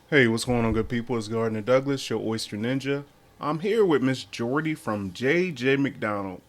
Hey, what's going on, good people? It's Gardner Douglas, your Oyster Ninja. I'm here with Miss Jordie from JJ Mcdonnell.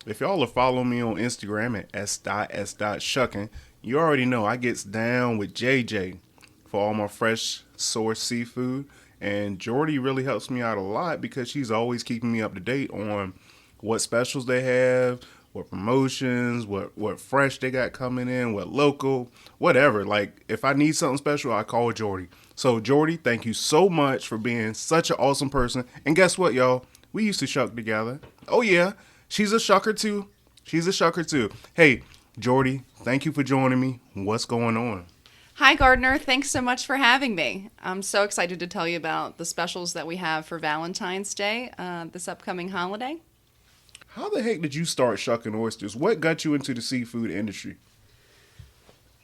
If y'all are following me on Instagram at s.s.shucking, you already know I gets down with JJ for all my fresh source seafood. And Jordie really helps me out a lot because she's always keeping me up to date on what specials they have, what promotions, what fresh they got coming in, what local, whatever. Like if I need something special, I call Jordie. So Jordie, thank you so much for being such an awesome person. And guess what, y'all? We used to shuck together. Oh yeah, she's a shucker too. She's a shucker too. Hey, Jordie, thank you for joining me. What's going on? Hi, Gardner. Thanks so much for having me. I'm so excited to tell you about the specials that we have for Valentine's Day, this upcoming holiday. How the heck did you start shucking oysters? What got you into the seafood industry?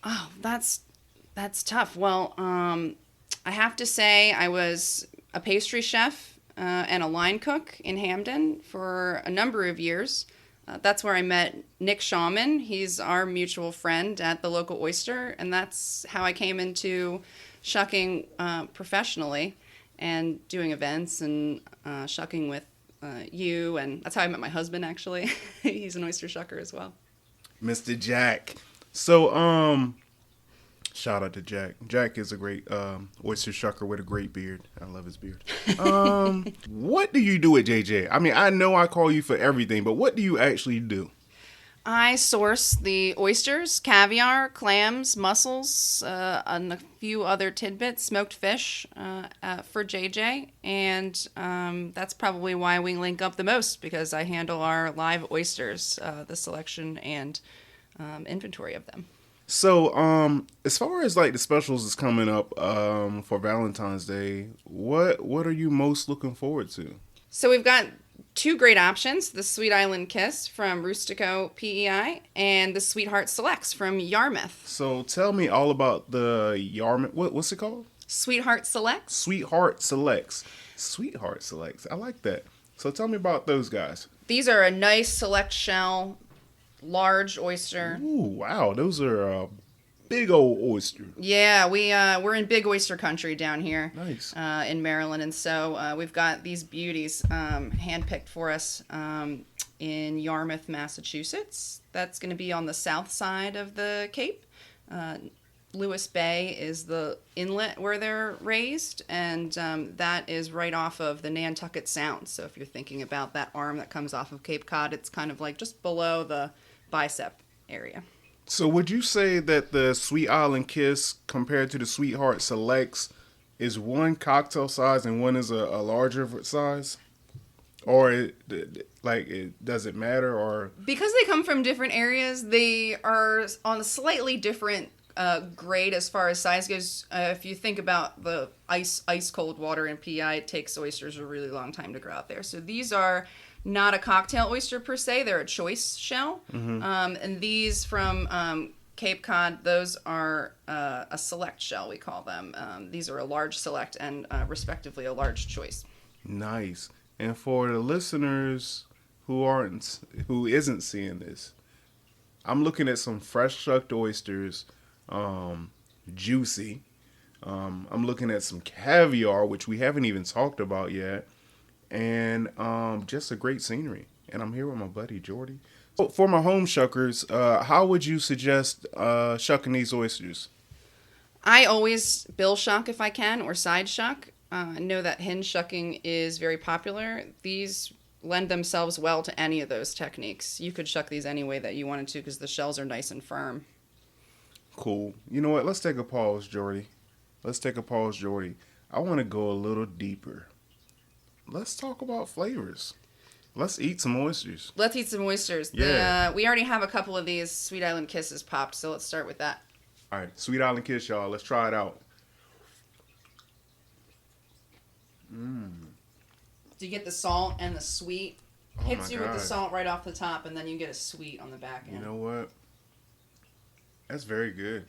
Oh, that's tough. Well, I have to say I was a pastry chef and a line cook in Hamden for a number of years. That's where I met Nick Shawman. He's our mutual friend at the local Oyster, and that's how I came into shucking professionally and doing events and shucking with you. And that's how I met my husband, actually. He's an oyster shucker as well. Mr. Jack. So, shout out to Jack. Jack is a great oyster shucker with a great beard. I love his beard. What do you do at JJ? I mean, I know I call you for everything, but what do you actually do? I source the oysters, caviar, clams, mussels, and a few other tidbits, smoked fish for JJ. And that's probably why we link up the most because I handle our live oysters, the selection and inventory of them. So, as far as like the specials is coming up for Valentine's Day, what are you most looking forward to? So we've got two great options, the Sweet Island Kiss from Rustico PEI and the Sweetheart Selects from Yarmouth. So, tell me all about the Yarmouth. What's it called? Sweetheart Selects? Sweetheart Selects. Sweetheart Selects. I like that. So, tell me about those guys. These are a nice select shell, large oyster. Ooh, wow, those are big old oyster. Yeah, we're in big oyster country down here Nice. in Maryland, and so we've got these beauties handpicked for us in Yarmouth, Massachusetts. That's going to be on the south side of the Cape. Uh, Lewis Bay is the inlet where they're raised, and that is right off of the Nantucket Sound. So if you're thinking about that arm that comes off of Cape Cod, it's kind of like just below the bicep area. So, would you say that the Sweet Island Kiss compared to the Sweetheart Selects is one cocktail size and one is a larger size? Or it does it matter? Or Because they come from different areas, they are on a slightly different grade as far as size goes. If you think about the ice cold water in PI, it takes oysters a really long time to grow out there. So these are not a cocktail oyster per se; they're a choice shell. And these from Cape Cod, those are a select shell. We call them. These are a large select and respectively a large choice. nice. And for the listeners who isn't seeing this, I'm looking at some fresh shucked oysters, juicy. I'm looking at some caviar, which we haven't even talked about yet, and just a great scenery. And I'm here with my buddy Jordie. So for my home shuckers, how would you suggest shucking these oysters? I always bill shuck if I can or side shuck. I know that hinge shucking is very popular. These lend themselves well to any of those techniques. You could shuck these any way that you wanted to because the shells are nice and firm. Cool. You know what? Let's take a pause, Jordie. Let's take a pause, Jordie. I want to go a little deeper. Let's talk about flavors. Let's eat some oysters. Let's eat some oysters. Yeah. We already have a couple of these Sweet Island Kisses popped, so let's start with that. All right, Sweet Island Kiss, y'all. Let's try it out. Do you get the salt and the sweet? Oh my Hits you with the God. salt right off the top, and then you get a sweet on the back end. You know what? That's very good.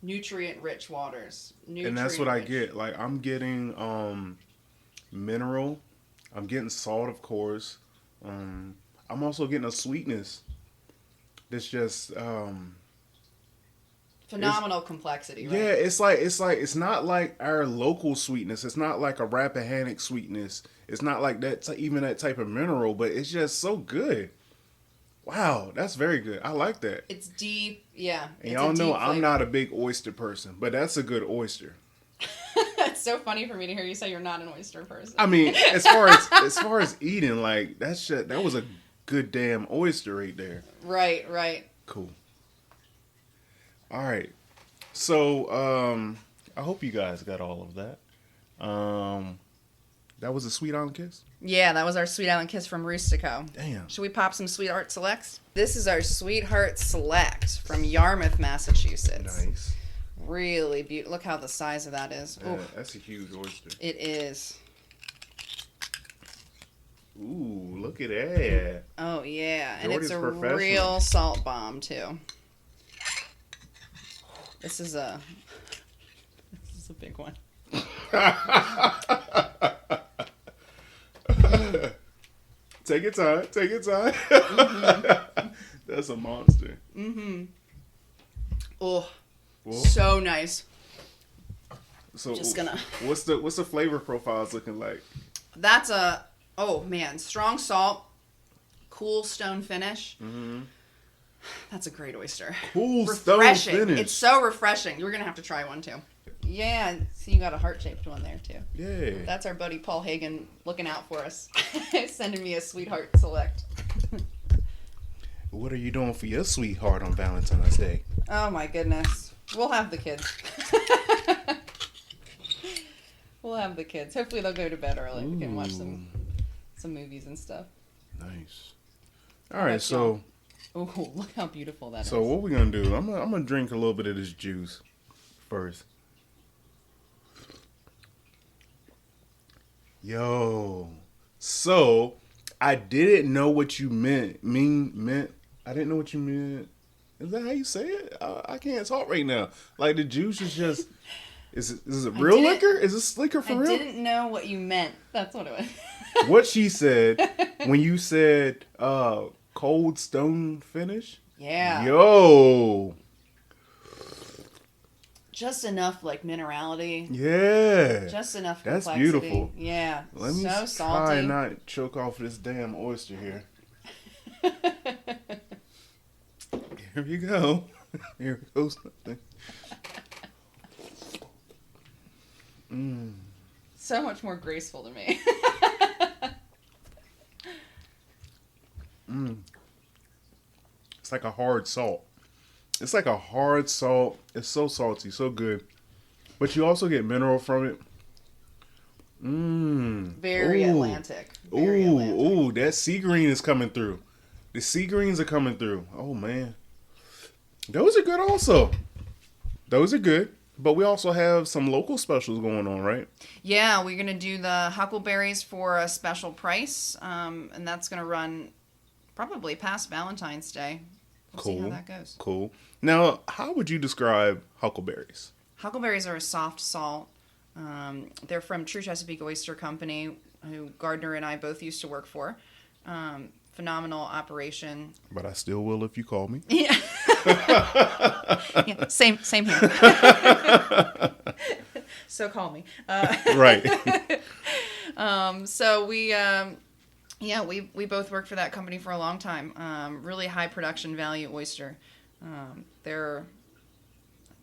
Nutrient-rich waters. And that's what I Nutrient-rich. get. Like I'm getting mineral. I'm getting salt, of course. I'm also getting a sweetness that's just Phenomenal complexity, right? Yeah, it's not like our local sweetness. It's not like a Rappahannock sweetness. It's not like that even that type of mineral, but it's just so good. Wow, that's very good. I like that. It's deep, yeah. And It's y'all a know deep I'm flavor. not a big oyster person, but that's a good oyster. It's so funny for me to hear you say you're not an oyster person. I mean, as far as eating, like that was a good damn oyster right there. Right, right. Cool. All right. So, I hope you guys got all of that. That was a Sweet Island Kiss? Yeah, that was our Sweetheart Kiss from Rustico. Damn. Should we pop some Sweetheart Selects? This is our Sweetheart Select from Yarmouth, Massachusetts. Nice. Really beautiful. Look how the size of that is. Yeah, Ooh, that's a huge oyster. it is. Ooh, look at that. Oh, yeah. And it's Jordie's a professional. real salt bomb, too. This is a big one. Take your time. Take your time. Mm-hmm. That's a monster. Mm-hmm. Oh, Whoa. so nice. So Just gonna. What's the flavor profiles looking like? That's a, oh man, strong salt, cool stone finish. Mm-hmm. That's a great oyster. Cool stone Refreshing. finish. It's so refreshing. We're gonna have to try one too. Yeah, see, you got a heart-shaped one there too. Yeah. That's our buddy Paul Hagen looking out for us, sending me a Sweetheart Select. What are you doing for your sweetheart on Valentine's Day? Oh my goodness, we'll have the kids. We'll have the kids. Hopefully they'll go to bed early. We can watch some movies and stuff. Nice. All right, so Oh, look how beautiful that is. so what we gonna do? I'm gonna drink a little bit of this juice first. Yo, so I didn't know what you meant. I didn't know what you meant. Is that how you say it? I can't talk right now. Like the juice is just. Is it real liquor? Is this liquor for real? I didn't know what you meant. That's what it was. What she said when you said cold stone finish? Yeah. Yo. Just enough like minerality. Yeah. Just enough That's complexity. beautiful. Yeah. Let me so try salty. and not choke off this damn oyster here. Here we go. Here goes something. So much more graceful to me. It's like a hard salt. It's like a hard salt. It's so salty, so good. But you also get mineral from it. Very Ooh. Atlantic. Very Atlantic. Ooh, that sea green is coming through. The sea greens are coming through. Oh, man. Those are good also. Those are good. But we also have some local specials going on, right? Yeah, we're going to do the huckleberries for a special price. And that's going to run probably past Valentine's Day. We'll see how that goes. Cool. Now, how would you describe huckleberries? Huckleberries are a soft salt. They're from True Chesapeake Oyster Company, who Gardner and I both used to work for. Phenomenal operation. But I still will if you call me. Yeah. Yeah, same here. So call me. Right. So we both worked for that company for a long time. Really high production value oyster. They're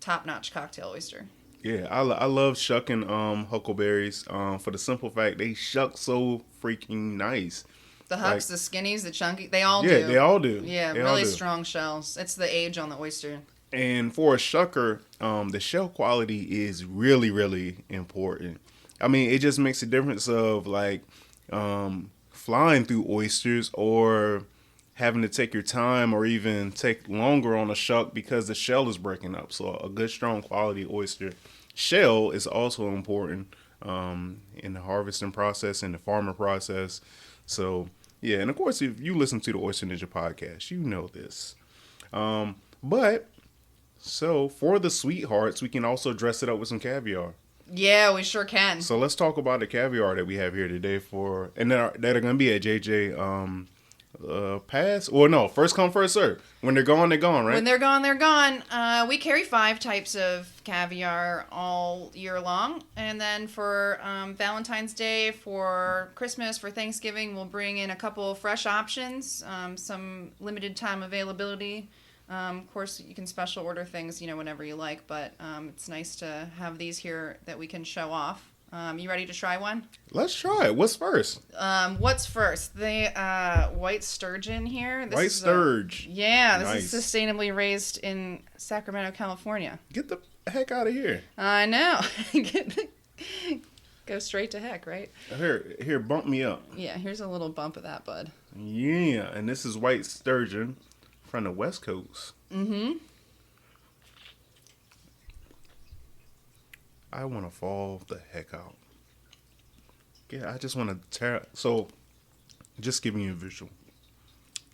top-notch cocktail oyster. Yeah, I love shucking huckleberries for the simple fact they shuck so freaking nice. The hucks, the skinnies, the chunky, they all do. Yeah, they all do. Yeah, they really strong shells. It's the age on the oyster. And for a shucker, the shell quality is really, really important. I mean, it just makes a difference of like flying through oysters or having to take your time or even take longer on a shuck because the shell is breaking up. So a good, strong quality oyster shell is also important in the harvesting process, in the farming process. So, yeah, and of course, if you listen to the Oyster Ninja podcast, you know this. But, so for the sweethearts, we can also dress it up with some caviar. Yeah, we sure can. So let's talk about the caviar that we have here today that are going to be at JJ pass? Or no, first come, first serve. When they're gone, they're gone, right? When they're gone, they're gone. We carry 5 types of caviar all year long. And then for Valentine's Day, for Christmas, for Thanksgiving, we'll bring in a couple fresh options, some limited time availability. Of course, you can special order things, whenever you like, but it's nice to have these here that we can show off. You ready to try one? Let's try it. What's first? What's first? The white sturgeon here. White sturge. This is sustainably raised in Sacramento, California. Get the heck out of here. I know. Go straight to heck, right? Here, bump me up. Yeah, here's a little bump of that, bud. Yeah, and this is white sturgeon from the West Coast. Mm-hmm. I want to fall the heck out. Yeah, I just want to tear. So, just giving you a visual.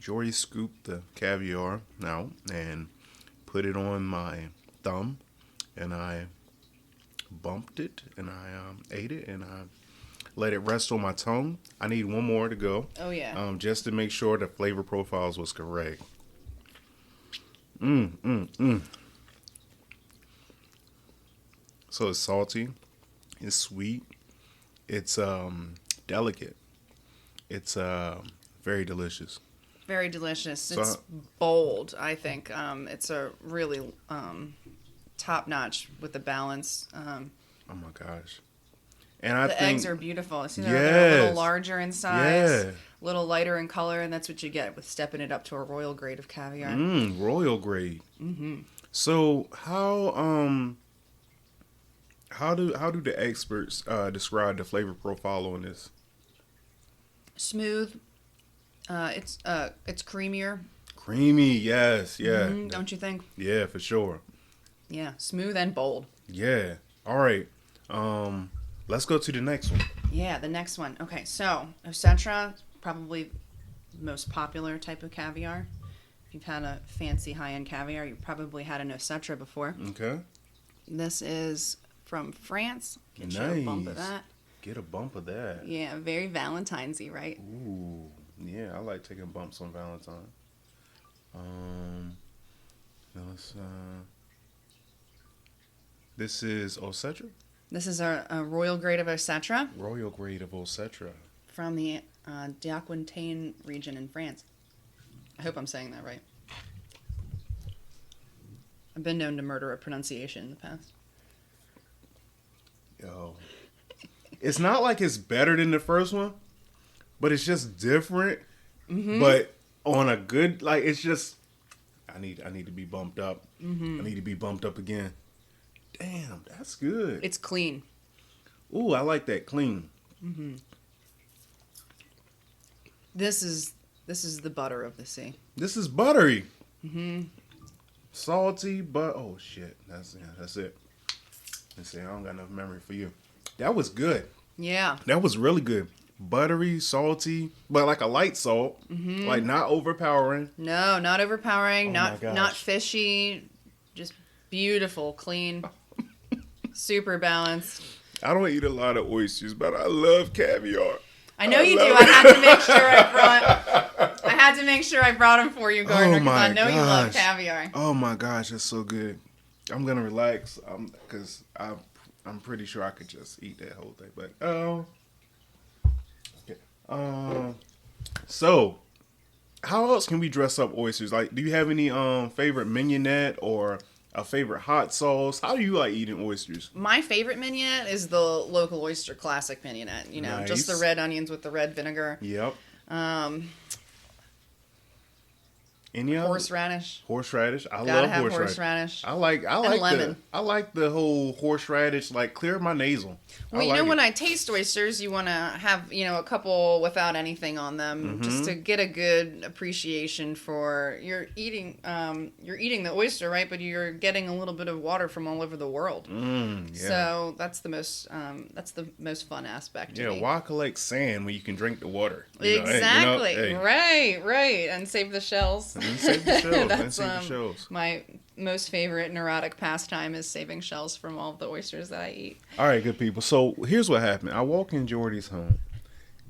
Jordie scooped the caviar out and put it on my thumb, and I bumped it, and I ate it, and I let it rest on my tongue. I need one more to go. Oh yeah. Just to make sure the flavor profiles was correct. So it's salty, it's sweet, it's delicate, it's very delicious. Very delicious. So, it's bold, I think. It's a really top notch with the balance. Oh my gosh. And I think the eggs are beautiful. See, they're a little larger in size, yeah, a little lighter in color, and that's what you get with stepping it up to a royal grade of caviar. Royal grade. Mm-hmm. So how do the experts describe the flavor profile on this? Smooth. It's creamier. Creamy, yes, yeah. Mm-hmm, don't you think? Yeah, for sure. Yeah, smooth and bold. Yeah. All right. Let's go to the next one. Yeah, the next one. Okay, so Ocetra, probably the most popular type of caviar. If you've had a fancy high-end caviar, you probably had an Ocetra before. Okay. This is from France. Get you Nice. a bump of that. Get a bump of that. Yeah, very Valentine's-y, right? Ooh, yeah, I like taking bumps on Valentine. Let's, this is Ocetra? This is a royal grade of Ocetra Royal grade of Ocetra. from the Aquitaine region in France. I hope I'm saying that right. I've been known to murder a pronunciation in the past. Yo. It's not like it's better than the first one, but it's just different. Mm-hmm. But on a good, like, it's just, I need to be bumped up. Mm-hmm. I need to be bumped up again. Damn, that's good. It's clean. Ooh, I like that clean. Mm-hmm. This is the butter of the sea. This is buttery. Mm-hmm. Salty, but oh shit, that's it. Let's see, I don't got enough memory for you. That was good. Yeah. That was really good. Buttery, salty, but like a light salt, like not overpowering. No, not overpowering. Oh my gosh. Not fishy. Just beautiful, clean, super balanced. I don't eat a lot of oysters, but I love caviar. I know you do. I had to make sure I brought them for you, Gardner, because I know you love caviar. Oh my gosh, that's so good. I'm gonna relax, because I'm pretty sure I could just eat that whole thing. But so how else can we dress up oysters? Like, do you have any favorite mignonette or a favorite hot sauce? How do you like eating oysters? My favorite mignonette is the local oyster classic mignonette. Nice. Just the red onions with the red vinegar. Yep. Any Horseradish. Horseradish. I Gotta love have horseradish. horseradish. I like lemon. I like the whole horseradish, like clear my nasal. Well, when I taste oysters, you want to have, a couple without anything on them, just to get a good appreciation for you're eating the oyster, right? But you're getting a little bit of water from all over the world. Yeah. So that's the most fun aspect. To me. Why collect sand when you can drink the water? Exactly. Hey. Right, and save the shells. And save the shells. That's save the shells. my most favorite neurotic pastime is saving shells from all of the oysters that I eat. All right, good people. So here's what happened. I walk in Jordie's home,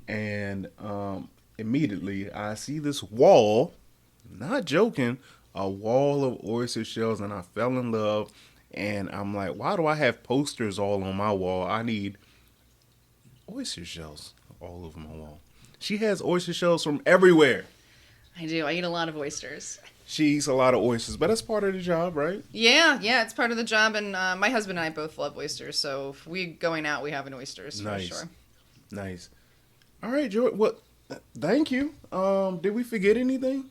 and immediately I see this wall, not joking, a wall of oyster shells, and I fell in love. And I'm like, why do I have posters all on my wall? I need oyster shells all over my wall. She has oyster shells from everywhere. I do. I eat a lot of oysters. She eats a lot of oysters, but that's part of the job, right? Yeah, it's part of the job, and my husband and I both love oysters, so if we going out, we have an oysters Nice. for sure. Nice. All right, George. What? Thank you. Did we forget anything?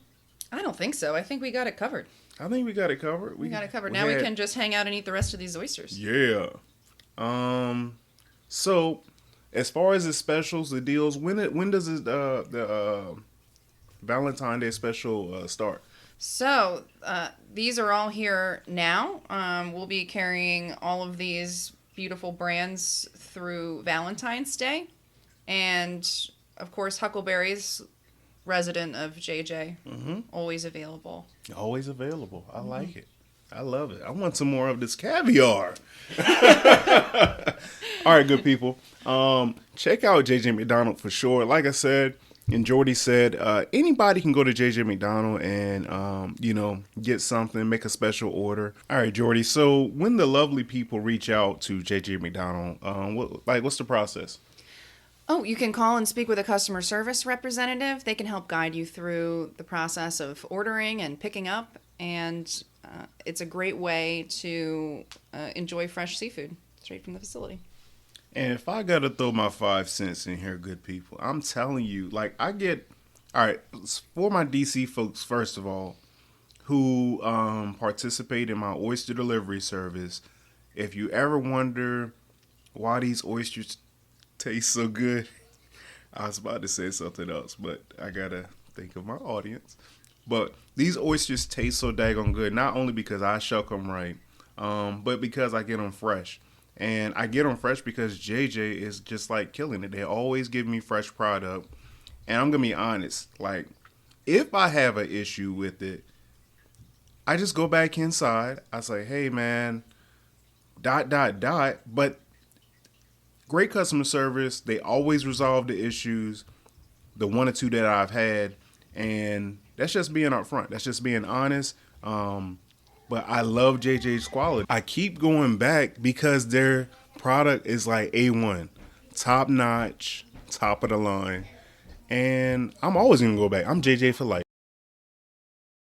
I don't think so. I think we got it covered. I think we got it covered. We got it covered. Now we can just hang out and eat the rest of these oysters. Yeah. So, as far as the specials, the deals, when does the Valentine's Day special start? So, these are all here now. We'll be carrying all of these beautiful brands through Valentine's Day. And, of course, Huckleberry's resident of JJ. Always available. Always available. I like it. I love it. I want some more of this caviar. All right, good people. Check out JJ Mcdonnell for sure. Like I said, and Jordie said, anybody can go to JJ Mcdonnell and, get something, make a special order. All right, Jordie. So when the lovely people reach out to JJ Mcdonnell, what's the process? Oh, you can call and speak with a customer service representative. They can help guide you through the process of ordering and picking up. And it's a great way to enjoy fresh seafood straight from the facility. And if I got to throw my 5 cents in here, good people, I'm telling you, all right, for my DC folks, first of all, who participate in my oyster delivery service, if you ever wonder why these oysters taste so good, I was about to say something else, but I got to think of my audience. But these oysters taste so daggone good, not only because I shuck them right, but because I get them fresh. And I get them fresh because JJ is just like killing it. They always give me fresh product. And I'm going to be honest, if I have an issue with it, I just go back inside. I say, hey, man, ... But great customer service. They always resolve the issues, the 1 or 2 that I've had. And that's just being upfront. That's just being honest. But I love JJ's quality. I keep going back because their product is like A1. Top notch, top of the line. And I'm always going to go back. I'm JJ for life.